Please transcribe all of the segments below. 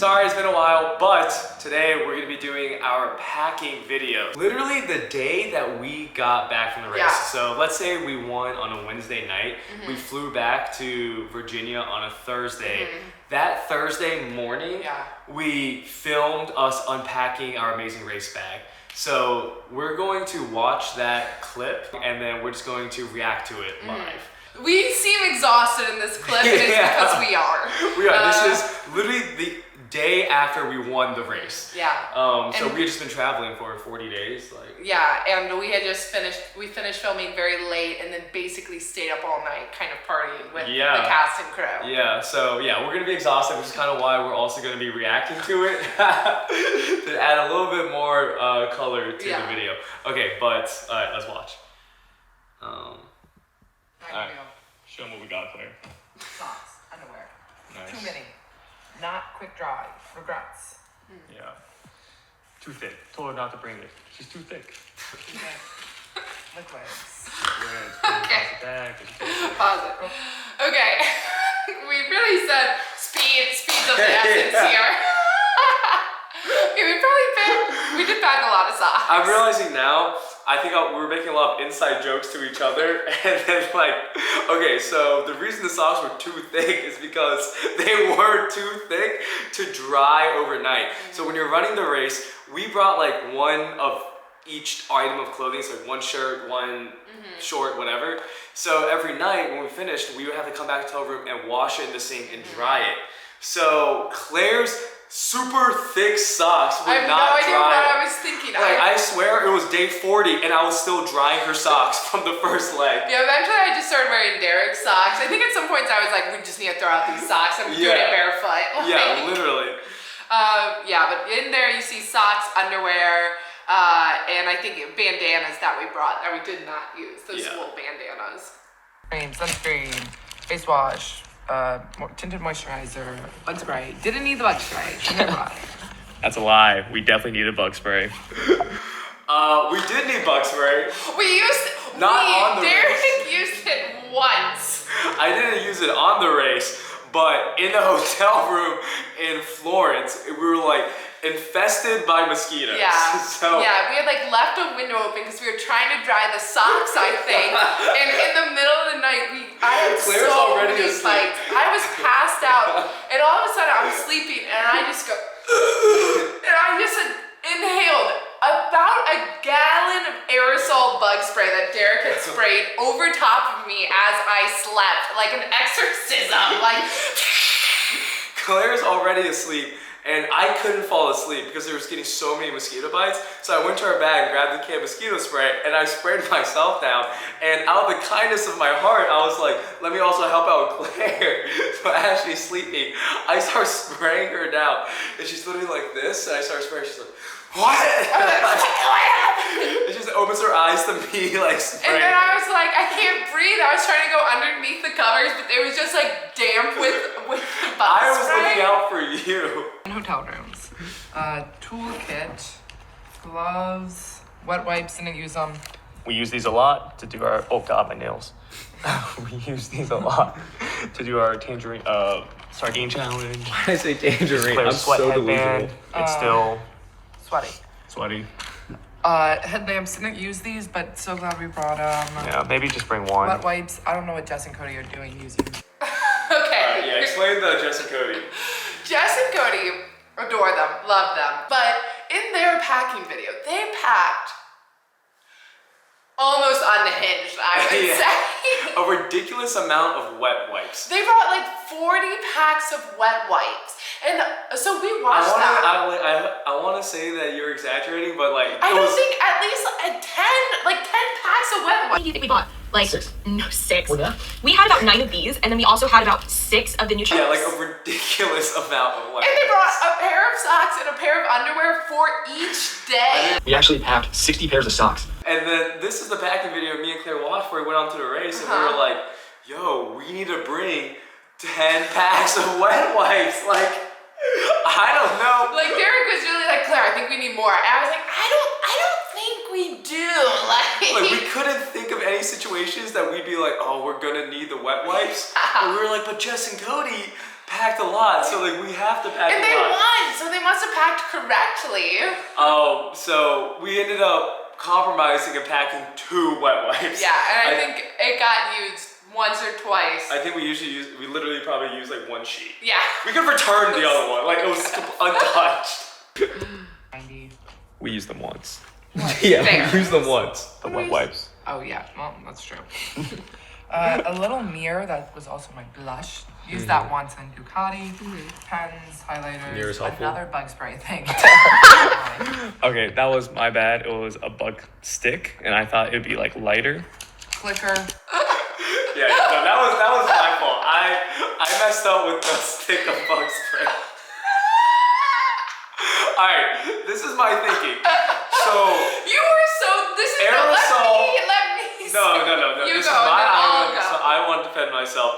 Sorry, it's been a while, but today we're gonna be doing our packing video. Literally the day that we got back from the race. Yeah. So let's say we won on a Wednesday night. We flew back to Virginia on a Thursday. That Thursday morning, we filmed us unpacking our amazing race bag. So we're going to watch that clip and then we're just going to react to it live. We seem exhausted in this clip, and it's because we are. We are. This is literally the day after we won the race. Yeah. So we had just been traveling for 40 days. Yeah, and we had just finished filming very late and then basically stayed up all night kind of partying with the cast and crew. Yeah, so yeah, we're gonna be exhausted, which is kind of why we're also gonna be reacting to it to add a little bit more color to the video. Okay, but all right, let's watch. Alright, show them what we got, Claire. Socks, underwear. Nice. Too many. Not quick dry. Regrets. Yeah. Too thick. Told her not to bring it. She's too thick. Liquids. Okay. Pause it. Okay. We really said speed's of the essence here. Okay, we did pack a lot of socks. I'm realizing now, I think we were making a lot of inside jokes to each other, and then okay, so the reason the socks were too thick is because they were too thick to dry overnight. So when you're running the race, we brought one of each item of clothing, so one shirt, one short, whatever. So every night when we finished, we would have to come back to the hotel room and wash it in the sink and dry it. So Claire's super thick socks would not dry. I have no idea what I was thinking. I swear it was day 40 and I was still drying her socks from the first leg. Yeah, eventually I just started wearing Derek's socks. I think at some points I was like, we just need to throw out these socks. I'm doing it barefoot. Yeah, literally. Yeah, but in there you see socks, underwear, and I think bandanas that we brought that we did not use. Those wool bandanas. Sunscreen, face wash. Tinted moisturizer, bug spray. Didn't need the bug spray. That's a lie. We definitely needed bug spray. We did need bug spray. We used on the race. Derek used it once. I didn't use it on the race, but in the hotel room in Florence, we were infested by mosquitoes. Yeah. So yeah, we had left a window open because we were trying to dry the socks, I think. And in the middle of the night, I had Claire's so already many asleep. bites. I was passed out, and all of a sudden I'm sleeping, and I just go, and I just inhaled about a gallon of aerosol bug spray that Derek had sprayed over top of me as I slept, like an exorcism. Claire's already asleep. And I couldn't fall asleep because there was getting so many mosquito bites. So I went to our bag and grabbed the can of mosquito spray and I sprayed myself down. And out of the kindness of my heart, I was like, let me also help out with Claire. So as she's sleeping, I start spraying her down. And she's literally like this. And I start spraying, she's like, what? And she just opens her eyes to me spraying. And then I was like, I can't breathe. I was trying to go underneath the covers, but it was just damp with bug I was spray. looking out for you. Hotel rooms. Toolkit, gloves, wet wipes, didn't use them. We use these a lot to do our, oh god, my nails. We use these a lot to do our sardine challenge. Why did I say tangerine? I'm so delusional. It's still sweaty. Headlamps, didn't use these, but so glad we brought them. Yeah, maybe just bring one. Wet wipes, I don't know what Jess and Cody are doing using. Okay. Yeah, explain the Jess and Cody. Jess and Cody, adore them, love them, but in their packing video, they packed almost unhinged, I would say. A ridiculous amount of wet wipes. They brought 40 packs of wet wipes. And so we watched that. I want to say that you're exaggerating, but I don't think at least 10 packs of wet wipes. How many do you think we bought? 6. No, 6. What? We had about 9 of these, and then we also had about 6 of the Nutrients. Yeah, a ridiculous amount of wet And they wipes. brought a pair of socks and a pair of underwear for each day. We actually packed 60 pairs of socks. And then this is the packing video me and Claire watched where we went on to the race, and we were like, yo, we need to bring 10 packs of wet wipes. I don't know. Derek was really Claire, I think we need more. And I was like, I don't think we do. We couldn't think of any situations that we'd be like, oh, we're gonna need the wet wipes. But we were like, but Jess and Cody packed a lot, so we have to pack a lot. And they won. wasn't packed correctly. Oh, so we ended up compromising and packing 2 wet wipes. Yeah, and I think it got used once or twice. I think we literally probably use like 1 sheet. Yeah. We could return the other one, like it was untouched. 90. We used them once. Fair. We used them once. The What wet do we- wipes. Oh yeah, well that's true. A little mirror that was also my blush. Used that once in Ducati. Pens, highlighters. Mirror's helpful. Another bug spray thing. Okay, that was my bad. It was a bug stick, and I thought it'd be like lighter. Clicker. Yeah, no, that was my fault. I messed up with the stick of bug spray. All right, this is my thinking. So You were so. This is Aerosol- Let me. no. You This go. is my then I'll island, go. so I want to defend myself.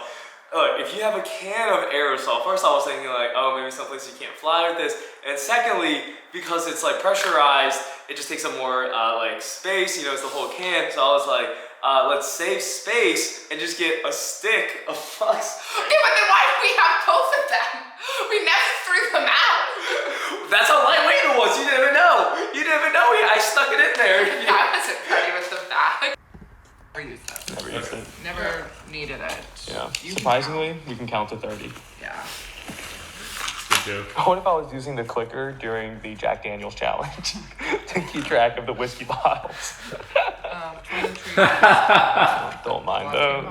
Look, if you have a can of aerosol, first I was thinking like, oh, maybe someplace you can't fly with this, and secondly, because it's like pressurized, it just takes up more like space. You know, it's the whole can. So I was like, let's save space and just get a stick of bug spray. Okay, but then why do we have both of them? We never threw them out. That's how lightweight it was. You didn't even know. I stuck it in there. I wasn't ready with the bag. Never used it. Never used it. Never needed it. Yeah. You Surprisingly, we can count to 30. Yeah. Good joke. What if I was using the clicker during the Jack Daniels challenge to keep track of the whiskey bottles? Toiletries. Don't mind those.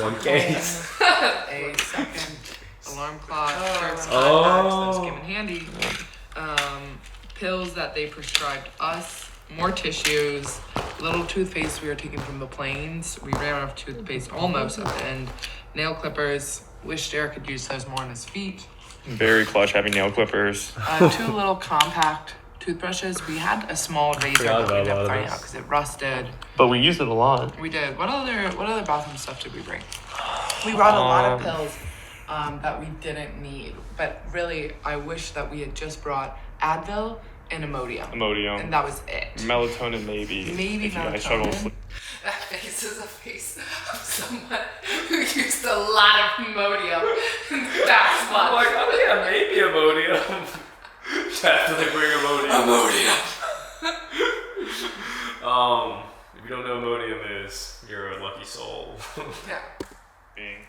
One case. A second alarm clock. Shirts, Oh. that's came in handy. Pills that they prescribed us. More tissues. Little toothpaste we were taking from the planes. We ran out of toothpaste almost at the end. Nail clippers. Wish Derek could use those more on his feet. Very clutch having nail clippers. 2 little compact toothbrushes. We had a small razor Forgot that we about ended a lot up of throwing this. out because it rusted. But we used it a lot. We did. What other bathroom stuff did we bring? We brought a lot of pills that we didn't need. But really, I wish that we had just brought Advil and Imodium. And that was it. Melatonin maybe. Maybe if you guys struggle with melatonin. sleep. That face is a face of someone who used a lot of Imodium in the past month. I'm like, oh yeah, maybe Imodium. Definitely bring Imodium. If you don't know what Imodium is, you're a lucky soul. Yeah. Being.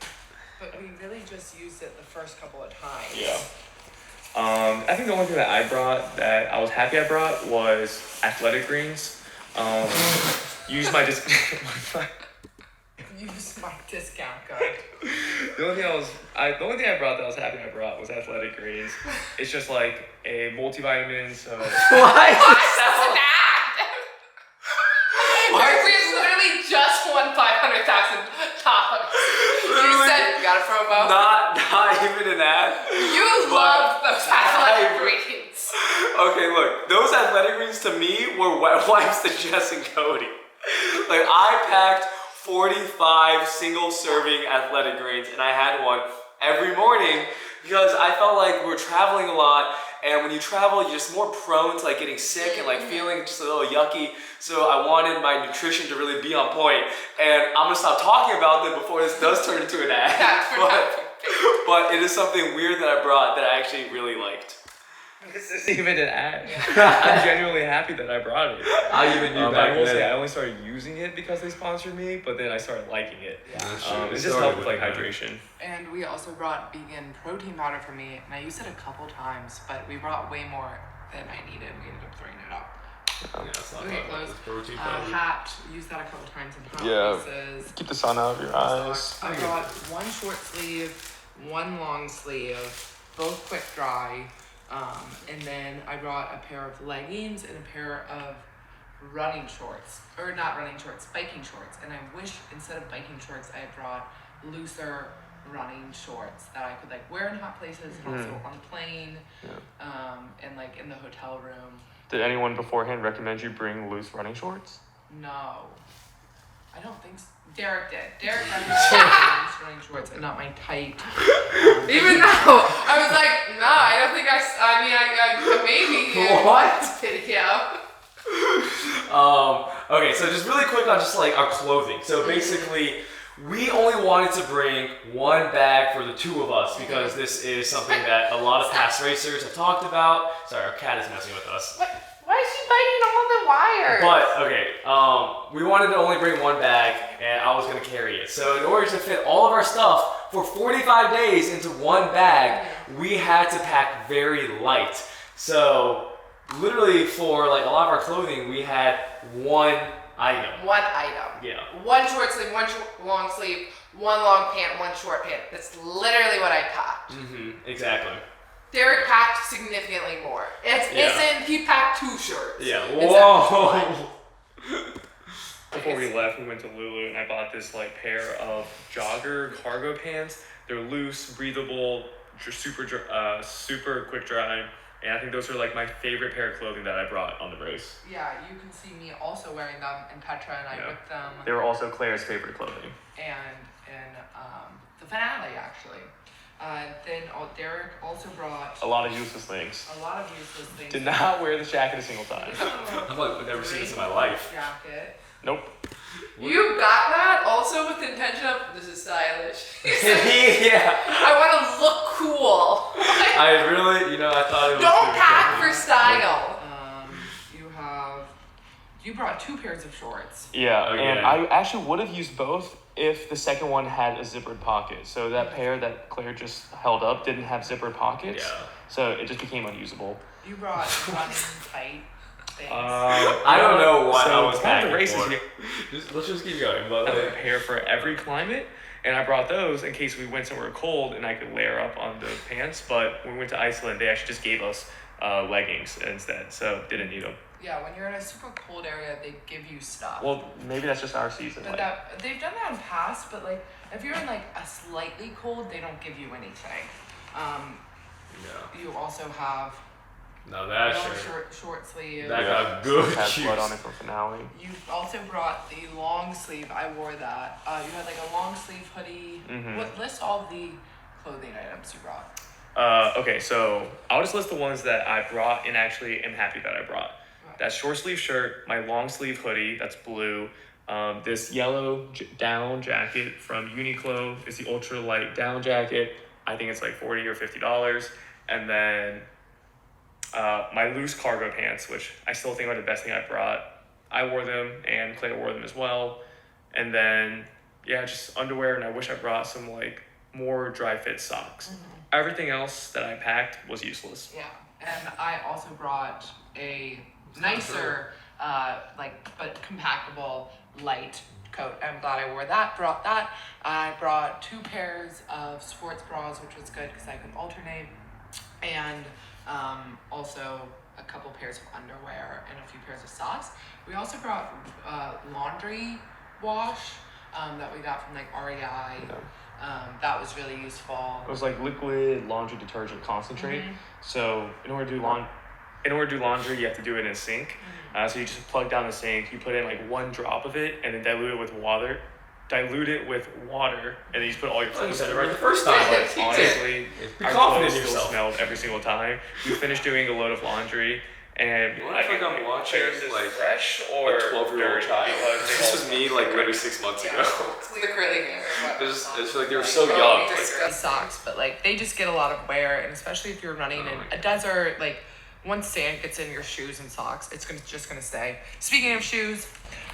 But we really just used it the first couple of times. Yeah. I think the only thing that I brought that I was happy I brought was athletic greens. Use my Use my discount code. The only thing I brought that I was happy I brought was athletic greens. It's just like a multivitamin, so. Why is that? We literally just won $500,000. You said you got a promo. Not even an ad. You love those athletic greens. Okay, look, those athletic greens to me were wet wipes to Jess and Cody. Like I packed 45 single serving athletic greens and I had one every morning because I felt like we were traveling a lot, and when you travel you're just more prone to like getting sick and like feeling just a little yucky. So I wanted my nutrition to really be on point, and I'm gonna stop talking about them before this does turn into an ad. But it is something weird that I brought that I actually really liked. This isn't even an ad. I'm genuinely happy that I brought it. I even knew back I will then. say I only started using it because they sponsored me, but then I started liking it. Yeah. It just helped with like hydration. And we also brought vegan protein powder for me, and I used it a couple times, but we brought way more than I needed. We ended up throwing it out. Okay, clothes. Hat. Used that a couple times in hot places. Keep the sun out of your eyes. I brought one short sleeve, one long sleeve, both quick dry, and then I brought a pair of leggings and a pair of running shorts, or not running shorts, biking shorts. And I wish instead of biking shorts I had brought looser running shorts that I could like wear in hot places and also on the plane, and like in the hotel room. Did anyone beforehand recommend you bring loose running shorts? No, I don't think so. Derek did. Derek recommended running shorts and not my tight. Even though I was like, no, I don't think I maybe in What? video. Okay, so just really quick on just like our clothing. So basically, We only wanted to bring one bag for the two of us because this is something that a lot of past racers have talked about. Sorry, our cat is messing with us. Why is she biting all the wires? But, okay, we wanted to only bring one bag, and I was going to carry it. So in order to fit all of our stuff for 45 days into one bag, we had to pack very light. So literally for like a lot of our clothing, we had one item. One item. Yeah. One short sleeve, one long sleeve, one long pant, one short pant. That's literally what I packed. Exactly. Derek packed significantly more. He packed 2 shirts. Yeah. Whoa. Before we left, we went to Lulu and I bought this like pair of jogger cargo pants. They're loose, breathable, super quick dry. And I think those are like my favorite pair of clothing that I brought on the race. Yeah, you can see me also wearing them, and Petra and I with them. They were also Claire's favorite clothing. And in the finale, actually. Then Derek also brought A lot of useless things. a lot of useless things. Did not wear this jacket a single time. I've never seen this in my life. Jacket. Nope. You got that also with the intention of, this is stylish. Yeah. I want to look cool. I really, I thought it was. Don't pack for style. You brought 2 pairs of shorts. Yeah, Oh, and yeah. I actually would have used both if the second one had a zippered pocket. So that pair that Claire just held up didn't have zippered pockets. Yeah. So it just became unusable. You brought running tight things. I don't know what I was part of packing the races for. here. Let's just keep going. But I have a pair for every climate, and I brought those in case we went somewhere cold and I could layer up on the pants. But when we went to Iceland, they actually just gave us leggings instead, so didn't need them. Yeah, when you're in a super cold area, they give you stuff. Well, maybe that's just our season. But they've done that in past, but like if you're in like a slightly cold, they don't give you anything. You also have no, that no shirt. short sleeve. That got good Had juice. blood on it from finale. You also brought the long sleeve. I wore that. You had like a long sleeve hoodie. What list all the clothing items you brought? Okay, so I'll just list the ones that I brought and actually am happy that I brought. That short sleeve shirt, my long sleeve hoodie, that's blue. This yellow down jacket from Uniqlo is the ultra light down jacket. I think it's like $40 or $50. And then my loose cargo pants, which I still think are the best thing I brought. I wore them and Claire wore them as well. And then, just underwear, and I wish I brought some like more dry fit socks. Everything else that I packed was useless. Yeah, and I also brought a nicer, but compactable light coat. I'm glad I wore that. Brought that. I brought 2 pairs of sports bras, which was good because I could alternate, and also a couple pairs of underwear and a few pairs of socks. We also brought laundry wash that we got from like REI. That was really useful. It was like liquid laundry detergent concentrate. So in order to do laundry, you have to do it in a sink. So you just plug down the sink, you put in like 1 drop of it, and then dilute it with water. And then you just put all your clothes. You said it right the first time. But honestly, Be our confident clothes in still yourself. smelled every single time. We finished doing a load of laundry, and I think I'm watching like fresh a or 12-year-old child. This was me like literally 6 months ago. It's the curly hair. It's like they were so young. These socks, but like they just get a lot of wear, and especially if you're running in a desert, like once sand gets in your shoes and socks, it's just gonna stay. Speaking of shoes,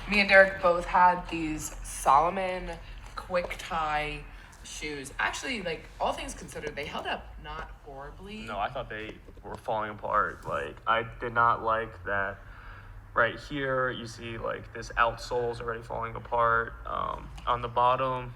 me and Derek both had these Solomon quick tie shoes. Actually, like all things considered, they held up not horribly. No, I thought they were falling apart. Like, I did not like that. Right here, you see like this outsole's already falling apart. On the bottom,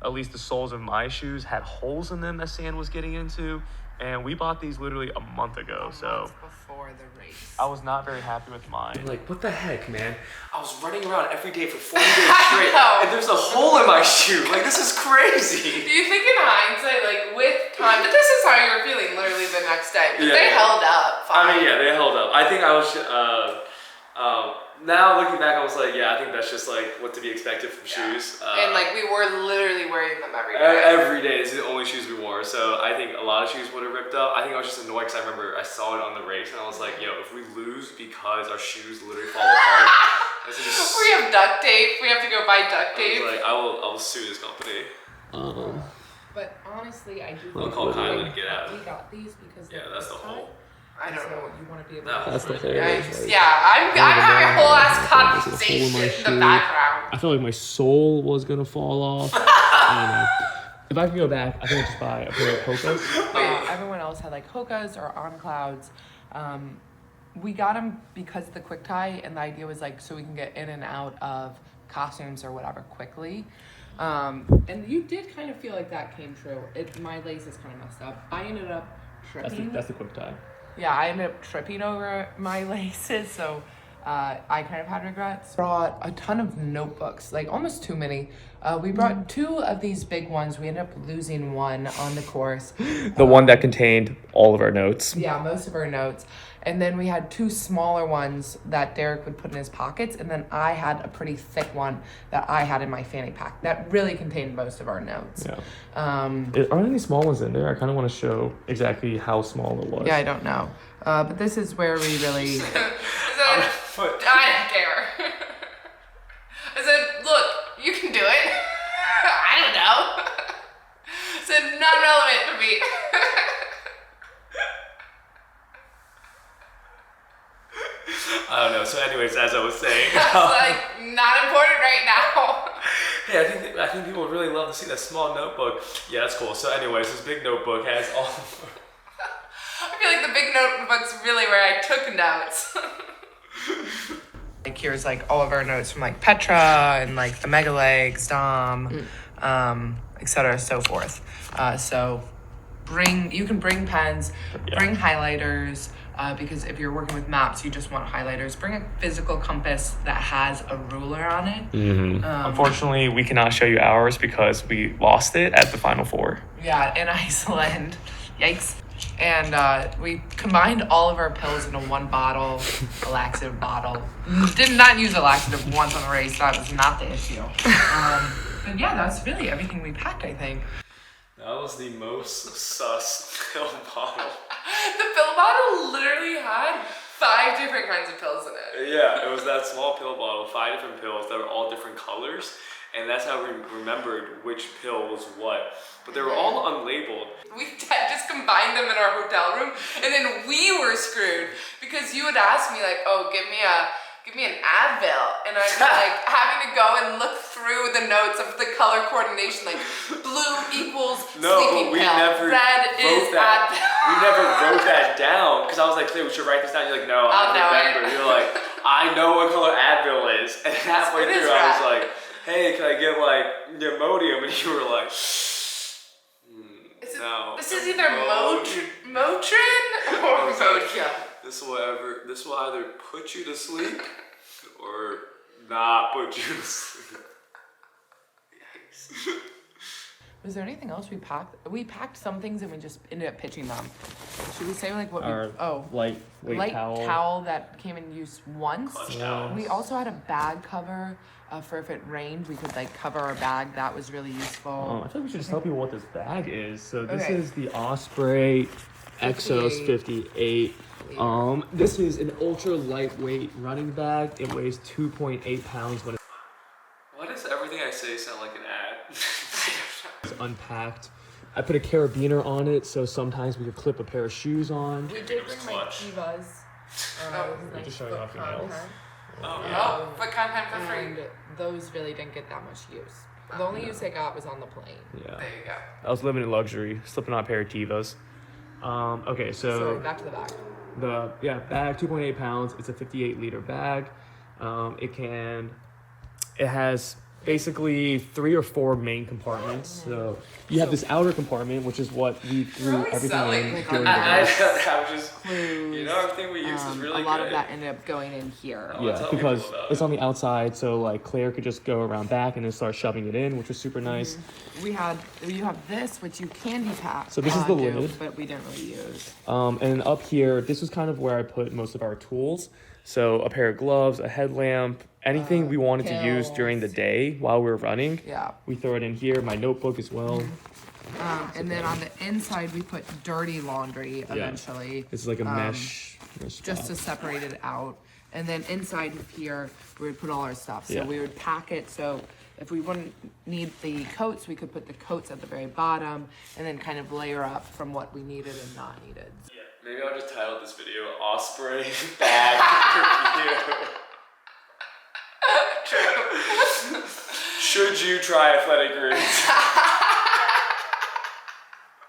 at least the soles of my shoes had holes in them as sand was getting into. And we bought these literally a month ago, so before the race. I was not very happy with mine. Like, what the heck, man? I was running around every day for 40 days straight, know. and there's a hole in my shoe. Like, this is crazy. Do you think in hindsight, like with time, but this is how you were feeling literally the next day, but Yeah. they held up fine. I mean, yeah, they held up. I think I was, Now looking back, I was like, yeah, I think that's just like what to be expected from shoes. And like we were literally wearing them every day. Every day. This is the only shoes we wore. So I think a lot of shoes would have ripped up. I think I was just annoyed because I remember I saw it on the race and I was like, yo, if we lose because our shoes literally fall apart. We have duct tape. We have to go buy duct tape. I was like, I will sue this company. But honestly, I do I'll think call Kylie to get out. we got these because Yeah, that's the whole. I don't so know. you want to be able No. to. That's the whole. I'm having a whole ass conversation my in shoe. the background. I felt like my soul was gonna fall off. And, if I could go back, I think I'd just buy a pair of Hokas. Everyone else had like Hokas or On Clouds. We got them because of the quick tie, and the idea was like so we can get in and out of costumes or whatever quickly. And you did kind of feel like that came true. My lace is kind of messed up. I ended up tripping. That's the quick tie. Yeah, I ended up tripping over my laces, so I kind of had regrets. Brought a ton of notebooks, like almost too many. We brought 2 of these big ones. We ended up losing one on the course. The one that contained all of our notes. Yeah, most of our notes. And then we had 2 smaller ones that Derek would put in his pockets. And then I had a pretty thick one that I had in my fanny pack that really contained most of our notes. Yeah. Are there any small ones in there? I kind of want to show exactly how small it was. Yeah, I don't know. But this is where we really... I don't care. I said, look, you can do it. I don't know. I said, not relevant to me. I don't know. So, anyways, as I was saying, It's like, not important right now. yeah, I think people would really love to see that small notebook. Yeah, that's cool. So, anyways, this big notebook has all. I feel like the big notebook's really where I took notes. Like here's like all of our notes from like Petra and like the Mega Legs, Dom, et cetera, so forth. So you can bring pens, bring highlighters, because if you're working with maps, you just want highlighters. Bring a physical compass that has a ruler on it. Unfortunately, we cannot show you ours because we lost it at the Final Four. Yeah, in Iceland. Yikes. And we combined all of our pills into one bottle, a laxative bottle. Did not use a laxative once on the race. That was not the issue. But yeah, that's really everything we packed, I think. That was the most sus pill bottle. The pill bottle literally had 5 different kinds of pills in it. Yeah, it was that small pill bottle, 5 different pills that were all different colors. And that's how we remembered which pill was what. But they were all unlabeled. We just combined them in our hotel room, and then we were screwed because you would ask me like, "Oh, give me an Advil," and I'd be like having to go and look through the notes of the color coordination, like blue equals sleeping we pill, never red is that. Advil. We never wrote that down because I was like, "Clay, we should write this down." You're like, "No, I I'll know remember." it. You're like, "I know what color Advil is," and halfway What through, is I was that? like, "Hey, can I get like Imodium?" And you were like. No. This is either Motrin or Modia. This will either put you to sleep or not put you to sleep. Yikes. Was there anything else we packed? We packed some things and we just ended up pitching them. Should we say like what Our light towel. towel that came in use once. Clutch Yeah. towels. We also had a bag cover for if it rained, we could like cover our bag. That was really useful. I feel like we should just tell people what this bag is. So this Okay. is the Osprey Exos 58. This is an ultra lightweight running bag. It weighs 2.8 pounds when Why does everything I say sound like an ad? it's unpacked. I put a carabiner on it, so sometimes we could clip a pair of shoes on. We did bring my clutch. Divas. Like just showing foot off your nails. content, Oh, but content for free. and those really didn't get that much use. The only use I got was on the plane. Yeah. There you go. I was living in luxury, slipping on a pair of Divas. Okay, So back to the bag. the bag 2.8 pounds. It's a 58-liter bag. It has basically 3 or 4 main compartments. So you have this outer compartment, which is what we threw Really everything selling. in during the I race. was just, Clues. everything we use is really a lot good. of that ended up going in here. Oh, Yeah, tell because people about it's it. on the outside, so like Claire could just go around back and then start shoving it in, which was super nice. You have this, which you candy pack. So this is the do, lid. but we didn't really use. And up here, this was kind of where I put most of our tools. So a pair of gloves, a headlamp, anything we wanted to use during the pills. day while we were running. Yeah. We throw it in here. My notebook as well. And then on the inside, we put dirty laundry eventually. It's like a mesh Just spot. to separate it out. And then inside of here, we would put all our stuff. So Yeah. we would pack it. So if we wouldn't need the coats, we could put the coats at the very bottom and then kind of layer up from what we needed and not needed. Maybe I'll just title this video Osprey Bag Review. True. Should you try athletic greens?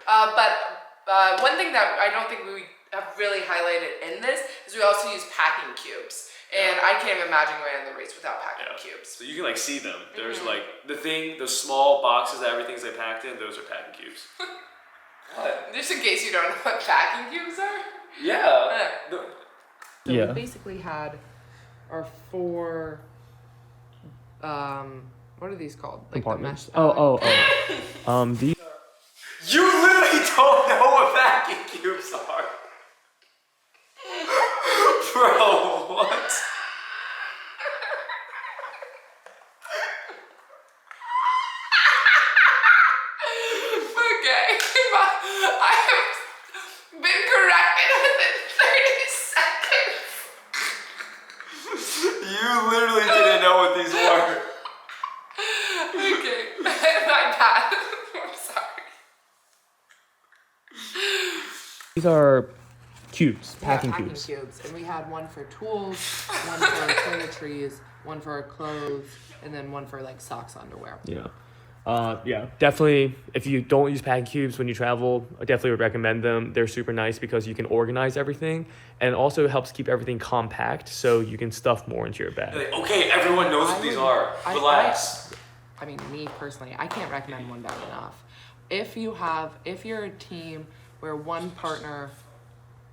But one thing that I don't think we have really highlighted in this is we also use packing cubes. And I can't even imagine going on the race without packing cubes. So you can like see them. There's like the small boxes that everything's like packed in, those are packing cubes. What? Just in case you don't know what packing cubes are. Yeah. So Yeah. we basically had our 4, what are these called? Like Compartments. the mesh. These You literally don't know what packing cubes are. Bro, what? Okay. I have been corrected within 30 seconds. You literally didn't know what these were. Okay. My bad. I'm sorry. These are cubes, Yeah, packing cubes. And we had one for tools, one for our toiletries, one for our clothes, and then one for like socks, underwear. Yeah. Yeah, definitely. If you don't use packing cubes when you travel, I definitely would recommend them. They're super nice because you can organize everything, and it also helps keep everything compact so you can stuff more into your bag. Like, okay, everyone knows what these are. Relax. I mean, me personally, I can't recommend one bag enough. If you're a team where one partner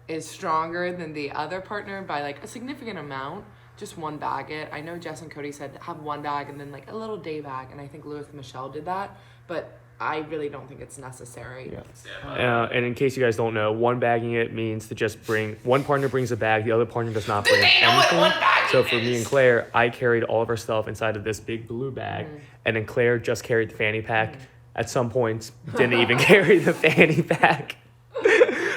is stronger than the other partner by like a significant amount, just one bag it. I know Jess and Cody said have one bag and then like a little day bag, and I think Lewis and Michelle did that, but I really don't think it's necessary. Yeah. And in case you guys don't know, one bagging it means to just bring one partner brings a bag, the other partner does not bring They know what anything. one bagging So for me is. and Claire, I carried all of our stuff inside of this big blue bag, and then Claire just carried the fanny pack. At some points, didn't even carry the fanny pack.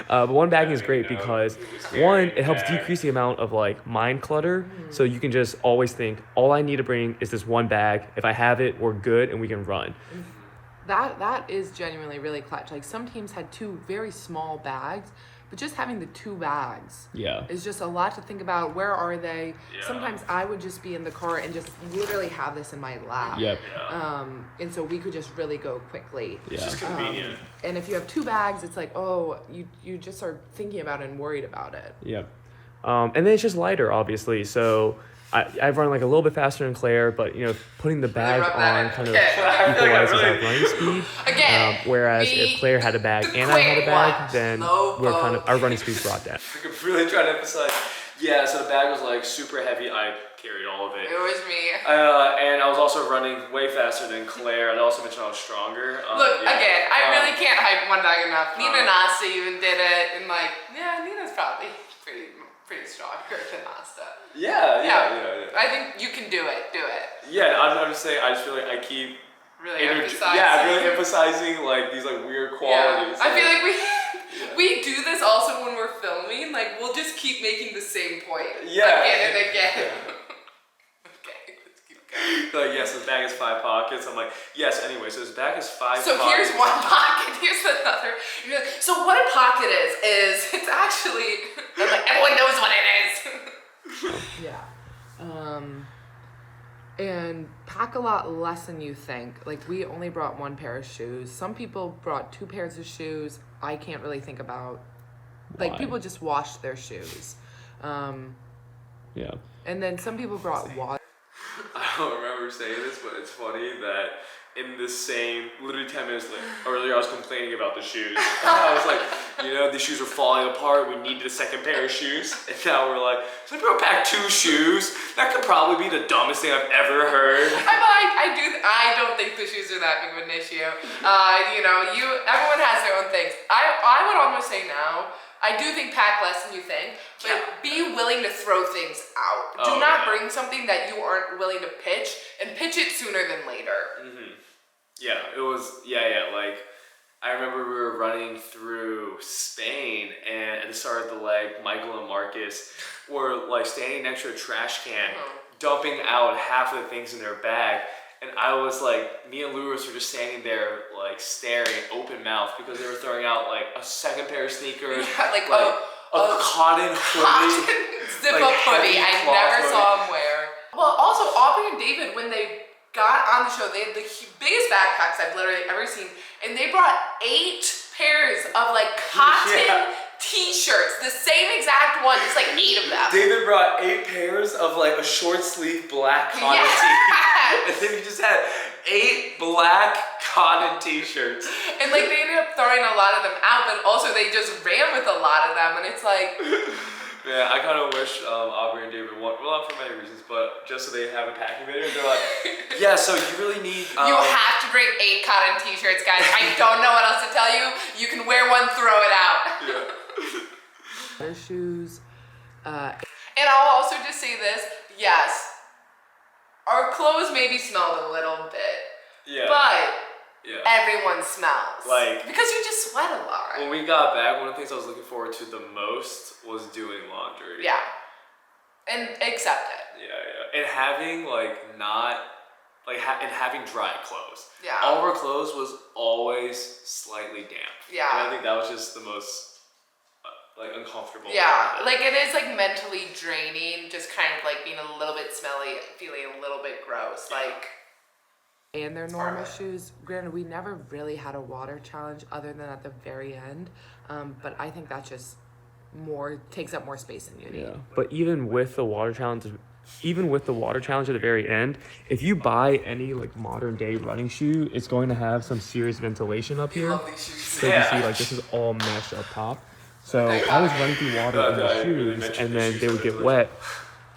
But one bagging is great because one, it helps decrease the amount of like mind clutter. So you can just always think, all I need to bring is this one bag. If I have it, we're good and we can run. That is genuinely really clutch. Like some teams had 2 very small bags, but just having the 2 bags Yeah. is just a lot to think about. Where are they? Yeah. Sometimes I would just be in the car and just literally have this in my lap. Yep. And so we could just really go quickly. Yeah. It's convenient. And if you have 2 bags, it's like, oh, you just are thinking about it and worried about it. Yep. And then it's just lighter, obviously. So I've run like a little bit faster than Claire, but putting the bag rub that on in. kind of Okay. equalizes really- our running speed. Again, Whereas the- if Claire had a bag the and I had a quick bag, ones. then Slow we're kind of boats. our running speed's brought down. I'm really trying to emphasize. Yeah, so the bag was like super heavy. I carried all of it. It was me. And I was also running way faster than Claire. I'd also mentioned I was stronger. Look, Yeah. again, I really can't hype one bag enough. Nina Nasta even did it, and like, yeah, Nina's probably pretty stronger than Nasta. Yeah. I think you can do it. Do it. Yeah, I'm just saying. I just feel like I keep Really emphasize. Yeah, really emphasizing like these like weird Yeah. qualities. I feel like we do this also when we're filming. Like we'll just keep making the same point Yeah. again and again. Okay, let's keep going. Like yes, this bag has 5 pockets. I'm like yes. Anyway, so this bag has 5 So pockets. here's one pocket. Here's another. You're like, so what a pocket is it's actually. I'm like everyone knows what it is. Yeah. And pack a lot less than you think. Like we only brought 1 pair of shoes. Some people brought 2 pairs of shoes. I can't really think about. Like Why? people just washed their shoes. Yeah. And then some people brought water. I don't remember saying this, but it's funny that in the same, literally 10 minutes earlier, I was complaining about the shoes. I was like, the shoes were falling apart. We needed a second pair of shoes. And now we're like, so we pack 2 shoes. That could probably be the dumbest thing I've ever heard. I don't think the shoes are that big of an issue. Everyone has their own things. I would almost say now, I do think pack less than you think, but be willing to throw things out. Do Oh, not yeah. bring something that you aren't willing to pitch, and pitch it sooner than later. Yeah, it was, like, I remember we were running through Spain, and at the start of the leg, Michael and Marcus were, like, standing next to a trash can, dumping out half of the things in their bag, and I was, like, me and Lewis were just standing there, like, staring, open mouth, because they were throwing out, like, a second pair of sneakers, Yeah, like a cotton hoodie. zip-up hoodie. heavy I cloth never hoodie. saw him wear. Well, also, Aubrey and David, when they got on the show, they had the biggest backpacks I've literally ever seen, and they brought 8 pairs of like cotton t-shirts, the same exact one, just like 8 of them. David brought 8 pairs of like a short sleeve black cotton tee. And then he just had 8 black cotton t-shirts. And like they ended up throwing a lot of them out, but also they just ran with a lot of them, and it's like, Yeah, I kind of wish Aubrey and David well, not for many reasons, but just so they have a packing video. They're like, yeah, so you really need. you have to bring 8 cotton t-shirts, guys. I don't know what else to tell you. You can wear one, throw it out. Yeah. Their shoes. And I'll also just say this, yes, our clothes maybe smelled a little bit, Yeah. but yeah. everyone smells. Like- because you just sweat a lot. When we got back, one of the things I was looking forward to the most was doing laundry. Yeah. And accept it. Yeah. And having like not like and having dry clothes. Yeah. All of our clothes was always slightly damp. Yeah. And I think that was just the most like uncomfortable. Yeah, part of it. like it is like mentally draining, just kind of like being a little bit smelly, feeling a little bit gross. Like, And their normal shoes. Granted, we never really had a water challenge other than at the very end, but I think that just takes up more space than you need. Yeah. But even with the water challenge at the very end, if you buy any like modern day running shoe, it's going to have some serious ventilation up here. love these shoes. So you see, like, this is all mesh up top. So I was running through water in the shoes, and then they would get wet,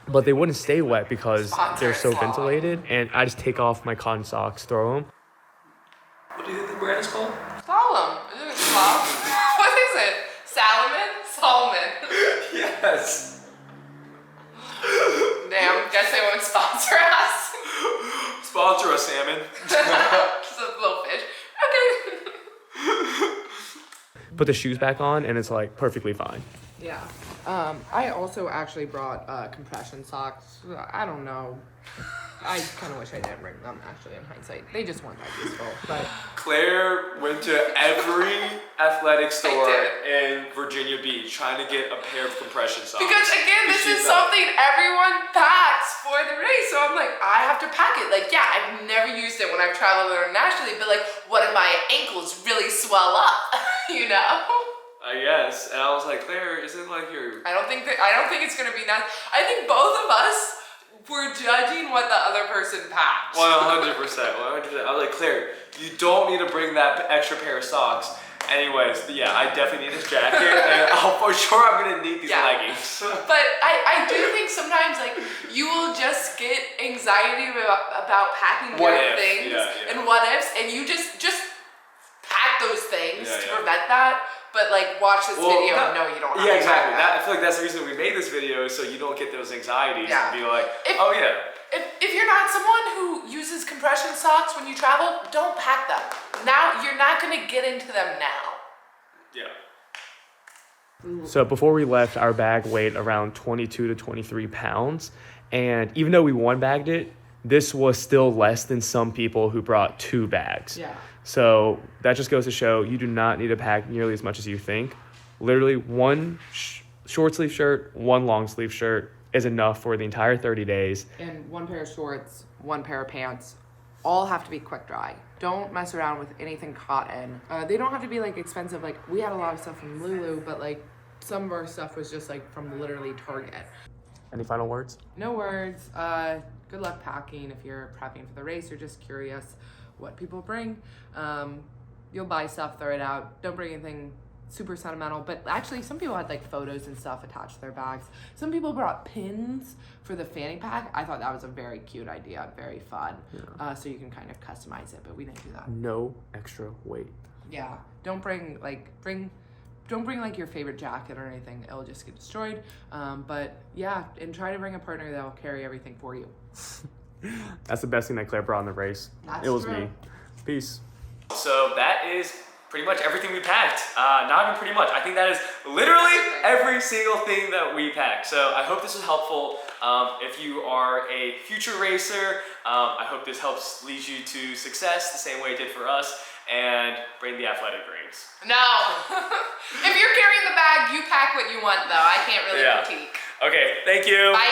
but they wouldn't stay wet because they're so ventilated. And I just take off my cotton socks, throw them. What do you think the brand is called? Solemn. Is it Solemn? What is it? Salomon? Solomon. Yes. Damn, guess they won't sponsor us. Sponsor us, salmon. Just a little fish. Okay. Put the shoes back on, and it's like perfectly fine. Yeah. I also actually brought compression socks. I don't know. I kind of wish I didn't bring them, actually, in hindsight. They just weren't that useful. But Claire went to every athletic store did. in Virginia Beach trying to get a pair of compression socks. Because again, this She's is something everyone packs for the race. So I'm like, I have to pack it. Like, yeah, I've never used it when I've traveled internationally, but like, what if my ankles really swell up? You know? I guess. And I was like, Claire, isn't like your... I don't think it's gonna be nice. I think both of us were judging what the other person packed. 100%. 100%. I was like, Claire, you don't need to bring that extra pair of socks. Anyways, yeah, I definitely need this jacket, and for sure I'm gonna need these leggings. But I do think sometimes like you will just get anxiety about packing What weird if? things Yeah. and what ifs, and you just pack those things Yeah, to yeah. prevent that. But like watch this video and know you don't have Yeah, to exactly. pack I feel like that's the reason we made this video, so you don't get those anxieties Yeah. and be like, If- oh yeah. If you're not someone who uses compression socks when you travel, don't pack them. Now you're not gonna get into them now. Yeah. So before we left, our bag weighed around 22 to 23 pounds. And even though we one bagged it, this was still less than some people who brought 2 bags. yeah. So that just goes to show you do not need to pack nearly as much as you think. Literally one short sleeve shirt, one long sleeve shirt is enough for the entire 30 days. And 1 pair of shorts, 1 pair of pants, all have to be quick dry. Don't mess around with anything cotton. They don't have to be like expensive. Like we had a lot of stuff from Lulu, but like some of our stuff was just like from literally Target. Any final words? No words. Good luck packing if you're prepping for the race or just curious what people bring. You'll buy stuff, throw it out. Don't bring anything super sentimental, but actually some people had like photos and stuff attached to their bags. Some people brought pins for the fanny pack. I thought that was a very cute idea, very fun. Yeah. So you can kind of customize it, but we didn't do that. No extra weight. Yeah, don't bring don't bring like your favorite jacket or anything. It'll just get destroyed. But yeah, and try to bring a partner that'll carry everything for you. That's the best thing that Claire brought in the race. That's it was true. me. Peace. So that is pretty much everything we packed. Not even pretty much. I think that is literally every single thing that we packed. So I hope this was helpful. If you are a future racer, I hope this helps lead you to success the same way it did for us, and bring the athletic rings. No. If you're carrying the bag, you pack what you want, though. I can't really critique. Okay, thank you. Bye.